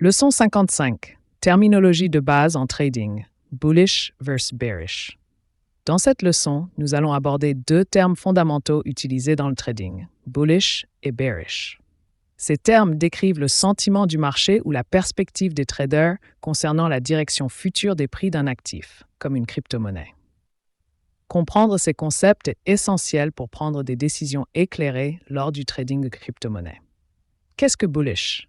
Leçon 55. Terminologie de base en trading. Bullish versus bearish. Dans cette leçon, nous allons aborder deux termes fondamentaux utilisés dans le trading, bullish et bearish. Ces termes décrivent le sentiment du marché ou la perspective des traders concernant la direction future des prix d'un actif, comme une crypto-monnaie. Comprendre ces concepts est essentiel pour prendre des décisions éclairées lors du trading de crypto-monnaie. Qu'est-ce que bullish?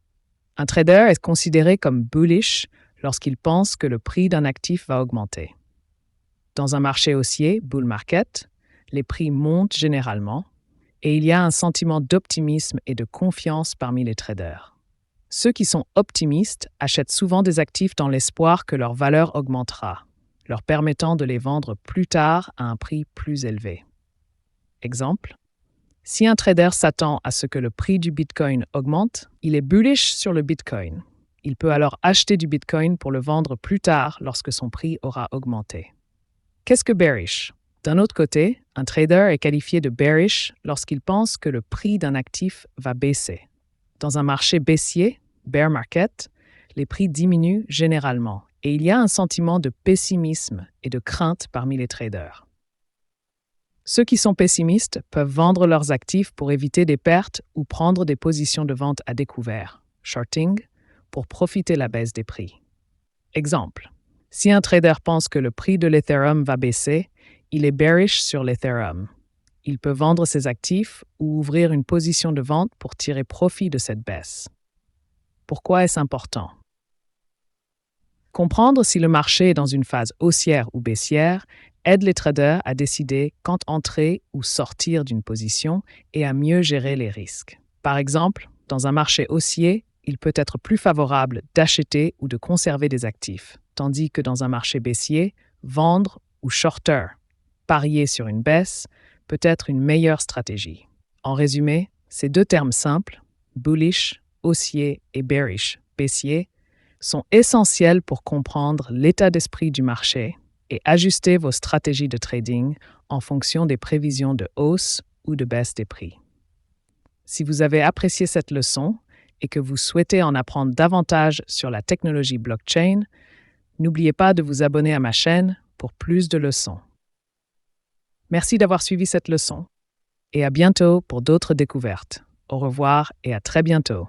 Un trader est considéré comme bullish lorsqu'il pense que le prix d'un actif va augmenter. Dans un marché haussier, bull market, les prix montent généralement et il y a un sentiment d'optimisme et de confiance parmi les traders. Ceux qui sont optimistes achètent souvent des actifs dans l'espoir que leur valeur augmentera, leur permettant de les vendre plus tard à un prix plus élevé. Exemple, si un trader s'attend à ce que le prix du Bitcoin augmente, il est bullish sur le Bitcoin. Il peut alors acheter du Bitcoin pour le vendre plus tard lorsque son prix aura augmenté. Qu'est-ce que bearish? D'un autre côté, un trader est qualifié de bearish lorsqu'il pense que le prix d'un actif va baisser. Dans un marché baissier, bear market, les prix diminuent généralement et il y a un sentiment de pessimisme et de crainte parmi les traders. Ceux qui sont pessimistes peuvent vendre leurs actifs pour éviter des pertes ou prendre des positions de vente à découvert, shorting, pour profiter de la baisse des prix. Exemple, si un trader pense que le prix de l'Ethereum va baisser, il est bearish sur l'Ethereum. Il peut vendre ses actifs ou ouvrir une position de vente pour tirer profit de cette baisse. Pourquoi est-ce important? Comprendre si le marché est dans une phase haussière ou baissière aide les traders à décider quand entrer ou sortir d'une position et à mieux gérer les risques. Par exemple, dans un marché haussier, il peut être plus favorable d'acheter ou de conserver des actifs, tandis que dans un marché baissier, vendre ou shorter, parier sur une baisse, peut être une meilleure stratégie. En résumé, ces deux termes simples, bullish, haussier et bearish, baissier, sont essentiels pour comprendre l'état d'esprit du marché et ajuster vos stratégies de trading en fonction des prévisions de hausse ou de baisse des prix. Si vous avez apprécié cette leçon et que vous souhaitez en apprendre davantage sur la technologie blockchain, n'oubliez pas de vous abonner à ma chaîne pour plus de leçons. Merci d'avoir suivi cette leçon et à bientôt pour d'autres découvertes. Au revoir et à très bientôt.